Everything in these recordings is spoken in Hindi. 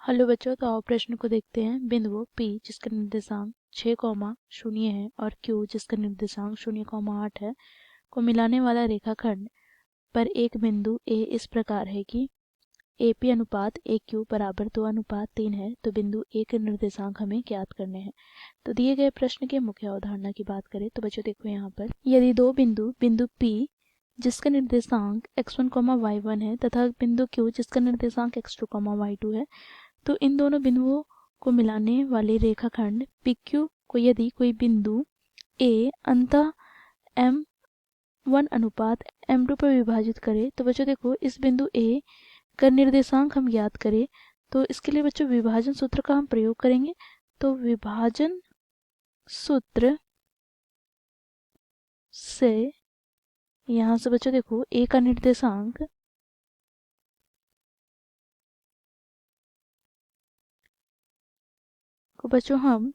हेलो बच्चों, तो आओ प्रश्न को देखते हैं। बिंदु P जिसका निर्देशांक 6,0 है और Q जिसका निर्देशांक 0,8 है को मिलाने वाला रेखाखंड पर एक बिंदु A इस प्रकार है कि AP अनुपात AQ बराबर 2:3 है। तो बिंदु A के निर्देशांक हमें ज्ञात करने हैं। तो दिए गए प्रश्न की मुख्य अवधारणा की बात करें तो बच्चों देखो यहाँ पर, यदि दो बिंदु P जिसका निर्देशांक x1, y1 है तथा बिंदु Q जिसका निर्देशांक x2, y2 है, तो इन दोनों बिंदुओं को मिलाने वाले रेखाखंड PQ को यदि कोई बिंदु A अंतः M1 अनुपात M2 पर विभाजित करे, तो बच्चों देखो इस बिंदु A का निर्देशांक हम ज्ञात करें तो इसके लिए बच्चों विभाजन सूत्र का हम प्रयोग करेंगे। तो विभाजन सूत्र से यहाँ से बच्चों देखो A का निर्देशांक को बच्चों हम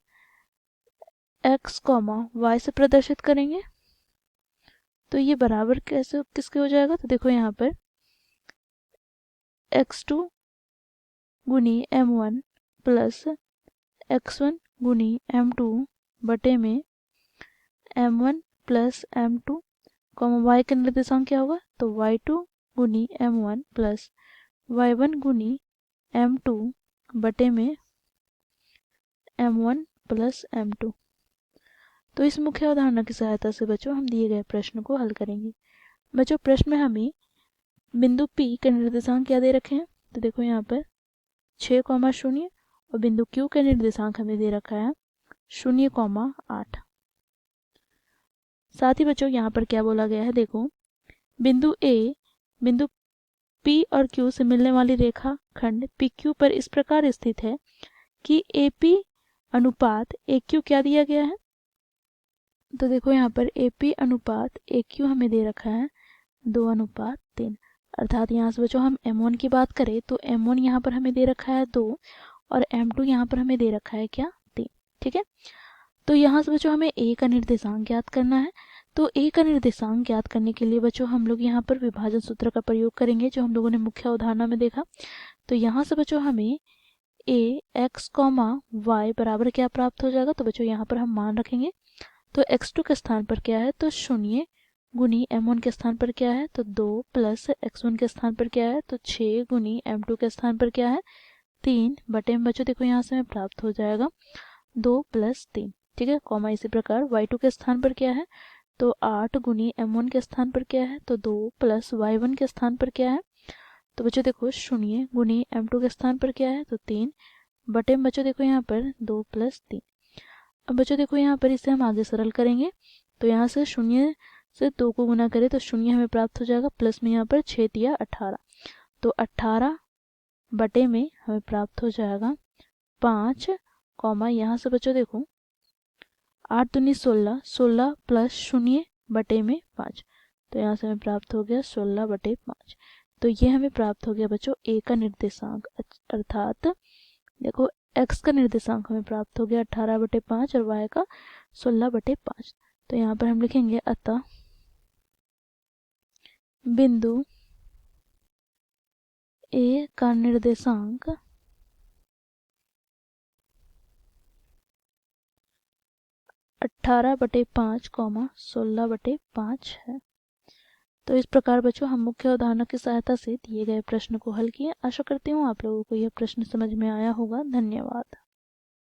x, y से प्रदर्शित करेंगे। तो ये बराबर कैसे किसके हो जाएगा, तो देखो यहाँ पर x2 गुनी m1 प्लस x1 गुनी m2 बटे में m1 प्लस m2, y का निर्देशांक क्या होगा, तो y2 गुनी m1 प्लस y1 गुनी m2 बटे में m1 प्लस m2। तो इस मुख्य अवधारणा की सहायता से बच्चों हम दिए गए प्रश्न को हल करेंगे। बच्चों प्रश्न में हमें बिंदु P के निर्देशांक क्या दे रखे हैं, तो देखो यहाँ पर 6,0 और बिंदु Q के निर्देशांक हमें दे रखा है 0,8। साथ ही बच्चों यहाँ पर क्या बोला गया है, देखो बिंदु A बिंदु P और Q से मिलने वाली रेखा खंड PQ पर इस प्रकार स्थित है कि AP अनुपात AQ क्या दिया गया है, तो देखो यहाँ पर AP अनुपात AQ हमें दे रखा है 2:3। अर्थात यहाँ से बच्चों हम M1 की बात करें तो M1 यहाँ पर हमें दे रखा है 2 और M2 यहाँ पर हमें दे रखा है क्या, 3। ठीक है, तो यहाँ से बच्चों हमें A का निर्देशांक ज्ञात करना है। तो A का निर्देशांक ज्ञात करने के लिए बच्चों हम लोग यहाँ पर विभाजन सूत्र का प्रयोग करेंगे जो हम लोगों ने मुख्य अवधारणा में देखा। तो यहाँ से बच्चों हमें A x, y बराबर क्या प्राप्त हो जाएगा, तो बच्चों यहाँ पर हम मान रखेंगे। तो x2 के स्थान पर क्या है, तो 0 गुनी m1 के स्थान पर क्या है, तो 2 प्लस x1 के स्थान पर क्या है, तो 6 गुनी m2 के स्थान पर क्या है, 3 बटे में बच्चों देखो यहाँ से हमें प्राप्त हो जाएगा 2 प्लस 3। ठीक है, कॉमा इसी प्रकार y2 के स्थान पर क्या है, तो 8 गुनी m1 के स्थान पर क्या है, तो 2 प्लस y1 के स्थान पर क्या है, तो बच्चों देखो 0 गुनी m2 के स्थान पर क्या है, तो 3 बटे में बच्चों देखो यहाँ पर 2 प्लस 3। अब बच्चों देखो यहाँ पर इसे हम आगे सरल करेंगे। तो यहाँ से 0 से 2 को गुना करें तो 0 हमें प्राप्त हो जाएगा, प्लस में यहाँ पर 6 तिया 18, तो 18 बटे में हमें प्राप्त हो जाएगा 5, कॉमा यहाँ से बच्चों देखो 8 दूनी 16, 16 प्लस 0 बटे में 5, तो यहाँ से हमें प्राप्त हो गया 16 बटे 5। तो ये हमें प्राप्त हो गया बच्चों A का निर्देशांक। अर्थात देखो x का निर्देशांक हमें प्राप्त हो गया 18 बटे 5 और y का 16 बटे 5। तो यहाँ पर हम लिखेंगे अतः बिंदु A का निर्देशांक 18 बटे 5, 16 बटे 5 है। तो इस प्रकार बच्चों हम मुख्य अवधारणा की सहायता से दिए गए प्रश्न को हल किए। आशा करती हूँ आप लोगों को यह प्रश्न समझ में आया होगा। धन्यवाद।